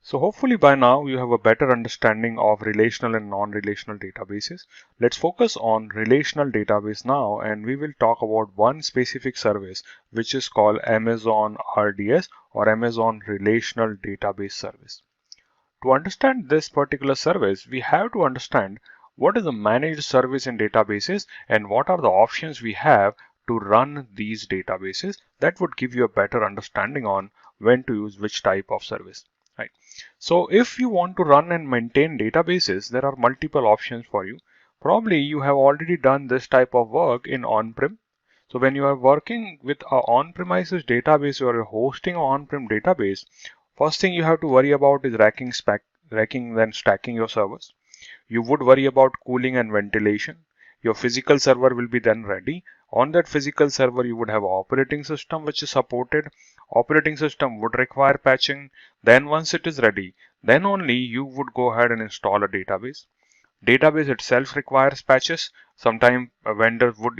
So hopefully by now you have a better understanding of relational and non-relational databases. Let's focus on relational database now, and we will talk about one specific service which is called Amazon RDS or Amazon Relational Database Service. To understand this particular service, we have to understand what is a managed service in databases and what are the options we have to run these databases. That would give you a better understanding on when to use which type of service. Right. So if you want to run and maintain databases, there are multiple options for you. Probably you have already done this type of work in on-prem. So when you are working with a on-premises database or hosting an on-prem database, first thing you have to worry about is racking then stacking your servers. You would worry about cooling and ventilation. Your physical server will be then ready. On that physical server, you would have operating system which is supported. Operating system would require patching. Then once it is ready, then only you would go ahead and install a database. Database itself requires patches. Sometimes a vendor would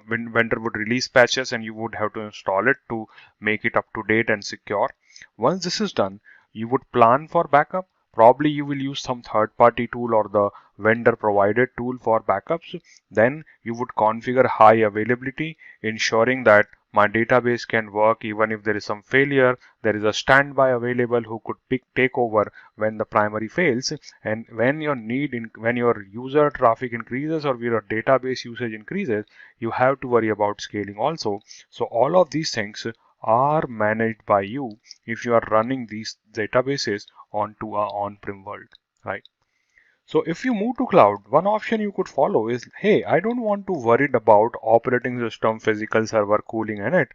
vendor would release patches and you would have to install it to make it up to date and secure. Once this is done, you would plan for backup. Probably you will use some third-party tool or the vendor provided tool for backups. Then you would configure high availability, ensuring that my database can work even if there is some failure. There is a standby available who could take over when the primary fails. And when when your user traffic increases or your database usage increases, you have to worry about scaling also. So all of these things are managed by you if you are running these databases onto a on-prem world, right? So if you move to cloud, one option you could follow is, hey, I don't want to worry about operating system, physical server, cooling in it.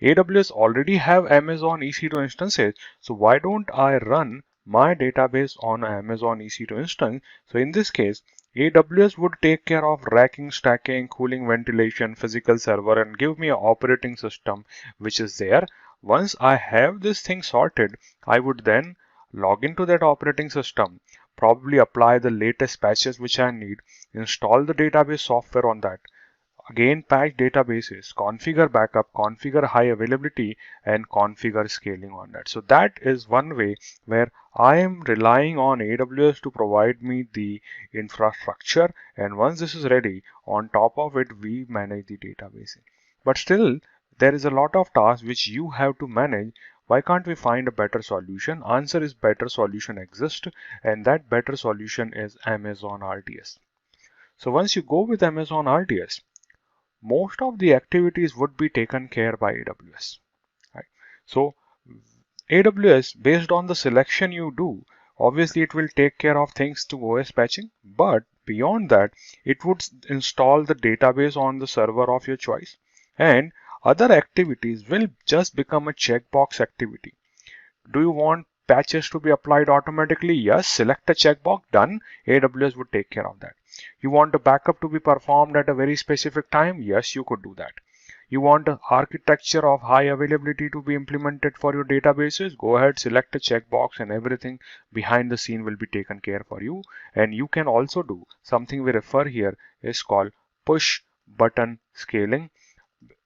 AWS already have Amazon EC2 instances, so why don't I run my database on Amazon EC2 instance? So in this case, AWS would take care of racking, stacking, cooling, ventilation, physical server, and give me an operating system which is there. Once I have this thing sorted, I would then log into that operating system, probably apply the latest patches which I need, install the database software on that, again patch databases, configure backup, configure high availability, and configure scaling on that. So that is one way where I am relying on AWS to provide me the infrastructure, and once this is ready, on top of it we manage the database. But still there is a lot of tasks which you have to manage. Why can't we find a better solution? Answer is better solution exists, and that better solution is Amazon RDS. So once you go with Amazon RDS, most of the activities would be taken care by AWS. Right? So AWS, based on the selection you do, obviously it will take care of things to OS patching, but beyond that, it would install the database on the server of your choice, and other activities will just become a checkbox activity. Do you want patches to be applied automatically? Yes, select a checkbox, done. AWS would take care of that. You want a backup to be performed at a very specific time? Yes, you could do that. You want an architecture of high availability to be implemented for your databases? Go ahead, select a checkbox and everything behind the scene will be taken care for you. And you can also do something we refer here is called push button scaling.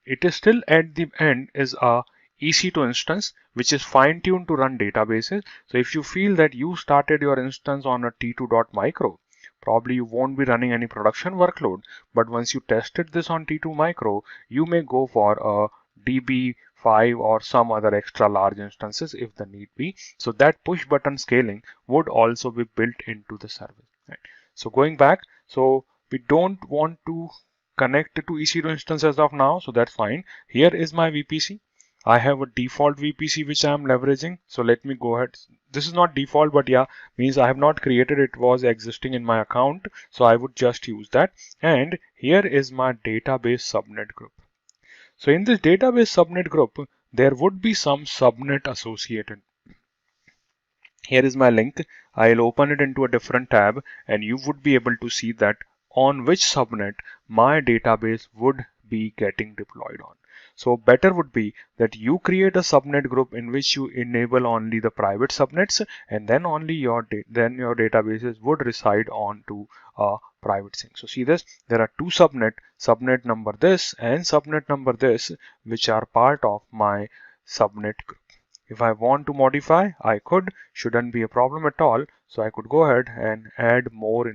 It is still at the end is a EC2 instance which is fine-tuned to run databases. So if you feel that you started your instance on a T2.micro, probably you won't be running any production workload. But once you tested this on T2 micro, you may go for a DB5 or some other extra large instances if the need be. So that push button scaling would also be built into the service. Right? So going back, so we don't want to connect to EC2 instance as of now, so that's fine. Here is my VPC. I have a default VPC which I am leveraging. So let me go ahead. This is not default, but yeah, means I have not created it, was existing in my account. So I would just use that. And here is my database subnet group. So in this database subnet group, there would be some subnet associated. Here is my link. I'll open it into a different tab and you would be able to see that on which subnet my database would be getting deployed on. So better would be that you create a subnet group in which you enable only the private subnets, and then only your databases would reside on to a private thing. So see this, there are two subnet number this and subnet number this, which are part of my subnet group. If I want to modify, I could, shouldn't be a problem at all. So I could go ahead and add more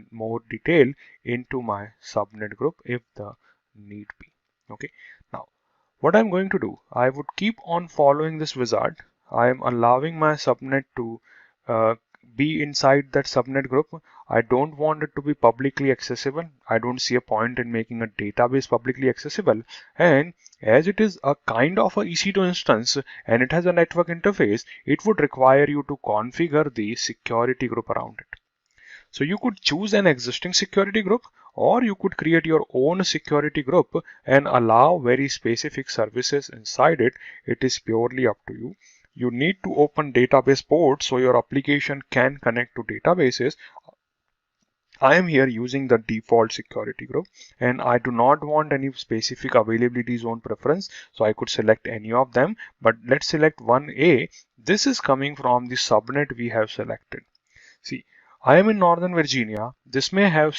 detail into my subnet group if the need be. Okay. Now, what I'm going to do, I would keep on following this wizard. I am allowing my subnet to uh, be inside that subnet group. I don't want it to be publicly accessible. I don't see a point in making a database publicly accessible. And as it is a kind of a EC2 instance and it has a network interface, it would require you to configure the security group around it. So you could choose an existing security group or you could create your own security group and allow very specific services inside it. It is purely up to you. You need to open database ports so your application can connect to databases. I am here using the default security group and I do not want any specific availability zone preference. So I could select any of them, but let's select 1A. This is coming from the subnet we have selected. See, I am in Northern Virginia. This may have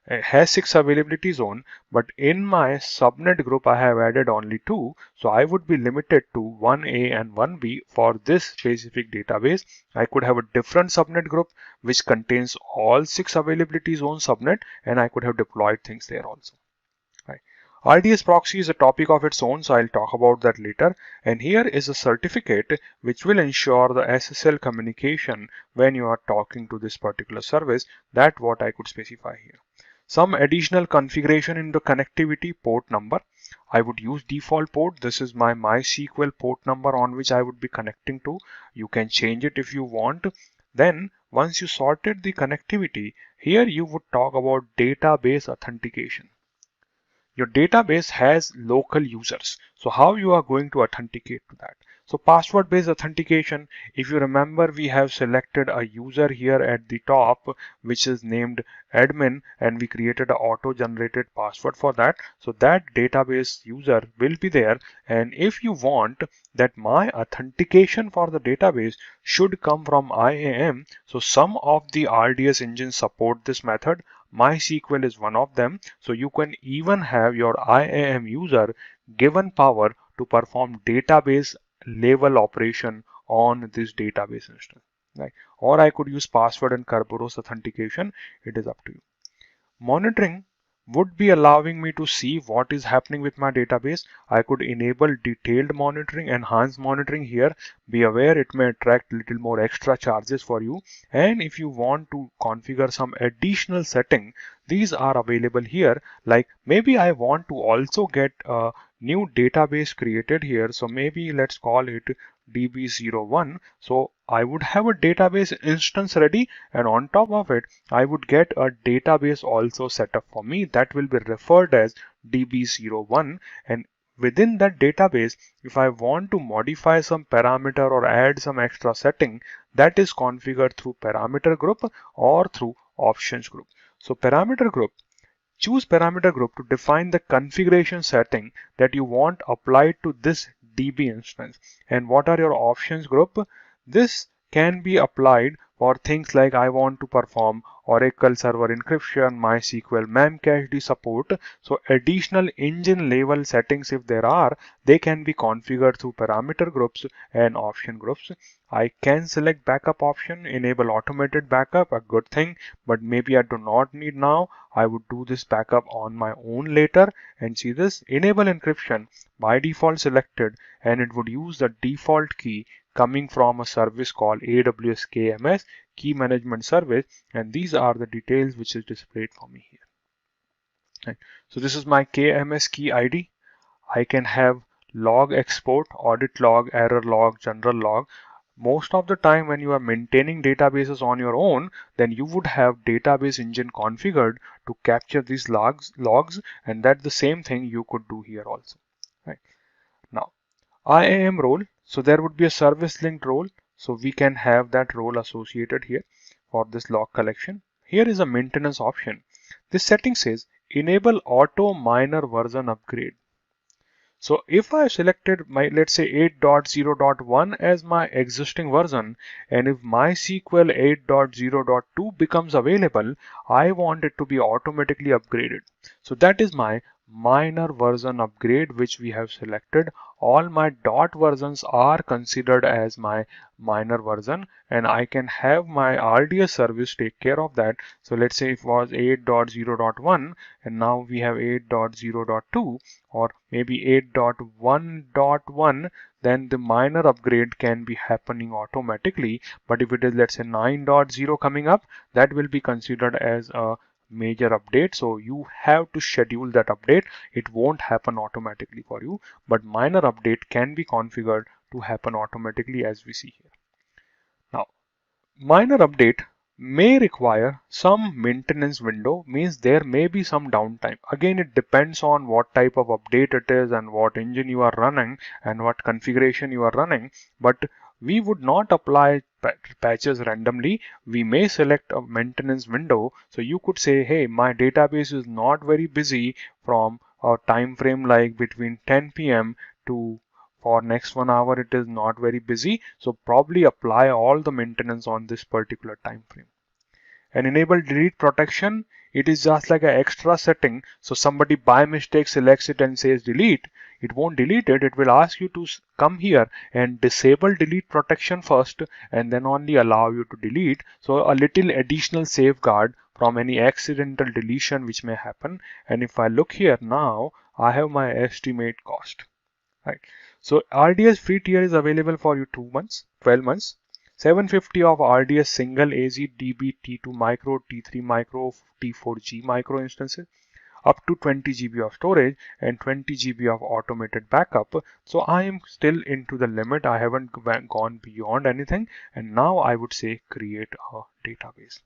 has six availability zone, but in my subnet group I have added only two. So I would be limited to 1A and 1B for this specific database. I could have a different subnet group which contains all six availability zone subnet, and I could have deployed things there also. Right. RDS proxy is a topic of its own, so I'll talk about that later. And here is a certificate which will ensure the SSL communication when you are talking to this particular service. That's what I could specify here. Some additional configuration in the connectivity port number. I would use default port. This is my MySQL port number on which I would be connecting to. You can change it if you want. Then once you sorted the connectivity, here you would talk about database authentication. Your database has local users. So how you are going to authenticate to that? So password based authentication, if you remember, we have selected a user here at the top, which is named admin, and we created an auto generated password for that. So that database user will be there. And if you want that my authentication for the database should come from IAM, so some of the RDS engines support this method. MySQL is one of them. So you can even have your IAM user given power to perform database level operation on this database instance. Right? Or I could use password and Kerberos authentication. It is up to you. Monitoring would be allowing me to see what is happening with my database. I could enable detailed monitoring, enhanced monitoring here. Be aware it may attract little more extra charges for you. And if you want to configure some additional setting, these are available here. Like maybe I want to also get a new database created here. So maybe let's call it DB01. So I would have a database instance ready, and on top of it, I would get a database also set up for me that will be referred as DB01. And within that database, if I want to modify some parameter or add some extra setting, that is configured through parameter group or through options group. So parameter group, choose parameter group to define the configuration setting that you want applied to this DB instance. And what are your options group? This can be applied for things like I want to perform Oracle Server encryption, MySQL memcached support. So additional engine level settings, if there are, they can be configured through parameter groups and option groups. I can select backup option, enable automated backup, a good thing, but maybe I do not need now. I would do this backup on my own later. And see this, enable encryption by default selected, and it would use the default key coming from a service called AWS KMS, key management service, and these are the details which is displayed for me here. Right. So this is my KMS key ID. I can have log export, audit log, error log, general log. Most of the time when you are maintaining databases on your own, then you would have database engine configured to capture these logs, and that's the same thing you could do here also. Right. Now, IAM role, so there would be a service linked role, so we can have that role associated here for this log collection. Here is a maintenance option. This setting says enable auto minor version upgrade. So if I selected my, let's say 8.0.1 as my existing version, and if MySQL 8.0.2 becomes available, I want it to be automatically upgraded. So that is my minor version upgrade which we have selected, all my dot versions are considered as my minor version, and I can have my RDS service take care of that. So let's say it was 8.0.1 and now we have 8.0.2 or maybe 8.1.1, then the minor upgrade can be happening automatically. But if it is, let's say, 9.0 coming up, that will be considered as a major update. So you have to schedule that update. It won't happen automatically for you, but minor update can be configured to happen automatically, as we see here. Now, minor update may require some maintenance window, means there may be some downtime. Again, it depends on what type of update it is and what engine you are running and what configuration you are running. But we would not apply patches randomly. We may select a maintenance window. So you could say, hey, my database is not very busy from a time frame like between 10 p.m. to for next 1 hour it is not very busy, so probably apply all the maintenance on this particular time frame. And enable delete protection, it is just like an extra setting. So somebody by mistake selects it and says delete, it won't delete it. It will ask you to come here and disable delete protection first and then only allow you to delete. So a little additional safeguard from any accidental deletion which may happen. And if I look here now, I have my estimate cost. Right. So RDS free tier is available for you 2 months, 12 months. 750 of RDS single AZ DB T2 micro, T3 micro, T4G micro instances, up to 20 GB of storage and 20 GB of automated backup. So I am still into the limit. I haven't gone beyond anything. And now I would say create a database.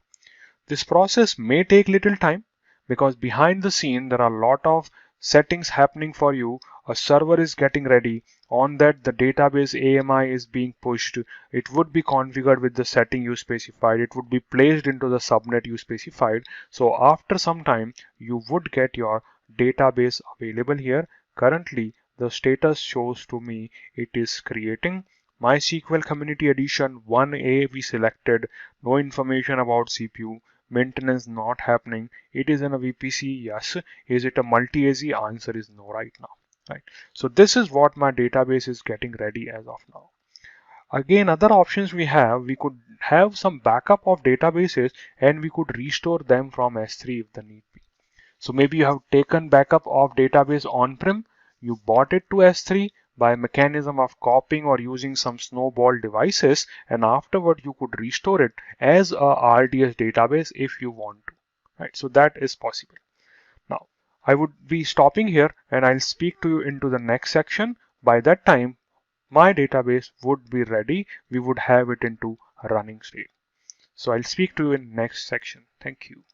This process may take little time because behind the scene there are a lot of settings happening for you. A server is getting ready. On that, the database AMI is being pushed. It would be configured with the setting you specified. It would be placed into the subnet you specified. So after some time, you would get your database available here. Currently, the status shows to me it is creating. MySQL Community Edition 1A we selected. No information about CPU. Maintenance not happening. It is in a VPC, yes. Is it a multi-AZ? Answer is no right now. Right. So this is what my database is getting ready as of now. Again, other options we could have some backup of databases and we could restore them from S3 if the need be. So maybe you have taken backup of database on-prem, you bought it to S3 by mechanism of copying or using some snowball devices, and afterward you could restore it as a RDS database if you want to. Right, so that is possible. Now, I would be stopping here and I'll speak to you into the next section. By that time, my database would be ready. We would have it into a running state. So I'll speak to you in next section. Thank you.